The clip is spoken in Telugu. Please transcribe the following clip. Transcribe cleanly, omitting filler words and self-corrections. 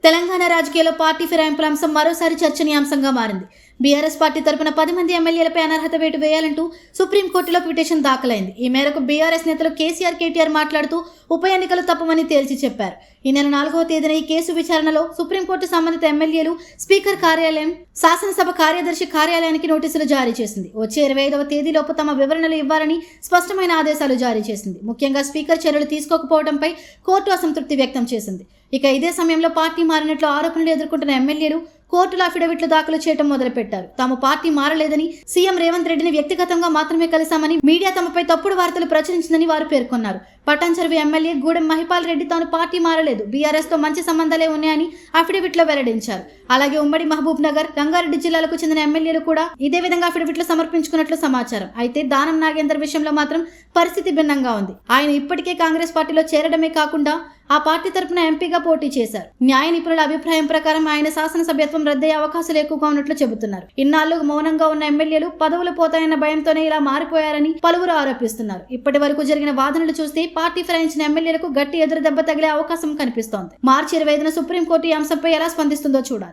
తెలంగాణ రాజకీయాల్లో పార్టీ ఫిరాయింపుల అంశం మరోసారి చర్చనీయాంశంగా మారింది. బీఆర్ఎస్ పార్టీ తరపున 10 మంది ఎమ్మెల్యేలపై అనర్హత వేటు వేయాలంటూ సుప్రీంకోర్టులో పిటిషన్ దాఖలైంది. ఈ మేరకు బీఆర్ఎస్ నేతలు కేసీఆర్, కేటీఆర్ మాట్లాడుతూ ఉప ఎన్నికలు తప్పమని తేల్చి చెప్పారు. ఈ నెల 4వ తేదీన ఈ కేసు విచారణలో సుప్రీంకోర్టు సంబంధిత ఎమ్మెల్యేలు, స్పీకర్ కార్యాలయం, శాసనసభ కార్యదర్శి కార్యాలయానికి నోటీసులు జారీ చేసింది. వచ్చే 25వ తేదీలోపు తమ వివరణలు ఇవ్వాలని స్పష్టమైన ఆదేశాలు జారీ చేసింది. ముఖ్యంగా స్పీకర్ చర్యలు తీసుకోకపోవడంపై కోర్టు అసంతృప్తి వ్యక్తం చేసింది. ఇక ఇదే సమయంలో పార్టీ మారినట్లు ఆరోపణలు ఎదుర్కొంటున్న ఎమ్మెల్యేలు కోర్టులో అఫిడవిట్లు దాఖలు చేయడం మొదలుపెట్టారు. తాము పార్టీ మారలేదని, సీఎం రేవంత్ రెడ్డిని వ్యక్తిగతంగా మాత్రమే కలిశామని, మీడియా తమపై తప్పుడు వార్తలు ప్రచురించిందని వారు పేర్కొన్నారు. పటాన్చెరువు ఎమ్మెల్యే గూడెం మహిపాల్ రెడ్డి తాను పార్టీ మారలేదు, బీఆర్ఎస్ తో మంచి సంబంధాలే ఉన్నాయని అఫిడవిట్లో వెల్లడించారు. అలాగే ఉమ్మడి మహబూబ్ నగర్, రంగారెడ్డి జిల్లాలకు చెందిన ఎమ్మెల్యేలు కూడా ఇదే విధంగా అఫిడవిట్లు సమర్పించుకున్నట్లు సమాచారం. అయితే దానం నాగేందర్ విషయంలో మాత్రం పరిస్థితి భిన్నంగా ఉంది. ఆయన ఇప్పటికే కాంగ్రెస్ పార్టీలో చేరడమే కాకుండా ఆ పార్టీ తరపున ఎంపీగా పోటీ చేశారు. న్యాయ నిపుణుల అభిప్రాయం ప్రకారం ఆయన శాసనసభ్యత్వం రద్దయ్యే అవకాశాలు ఎక్కువగా ఉన్నట్లు చెబుతున్నారు. ఇన్నాళ్లు మౌనంగా ఉన్న ఎమ్మెల్యేలు పదవులు పోతాయన్న భయంతోనే ఇలా మారిపోయారని పలువురు ఆరోపిస్తున్నారు. ఇప్పటి వరకు జరిగిన వాదనలు చూస్తే పార్టీ ఫిరాయించిన ఎమ్మెల్యేలకు గట్టి ఎదురు దెబ్బ తగిలే అవకాశం కనిపిస్తోంది. మార్చి 25న సుప్రీంకోర్టు ఈ అంశంపై ఎలా స్పందిస్తుందో చూడాలి.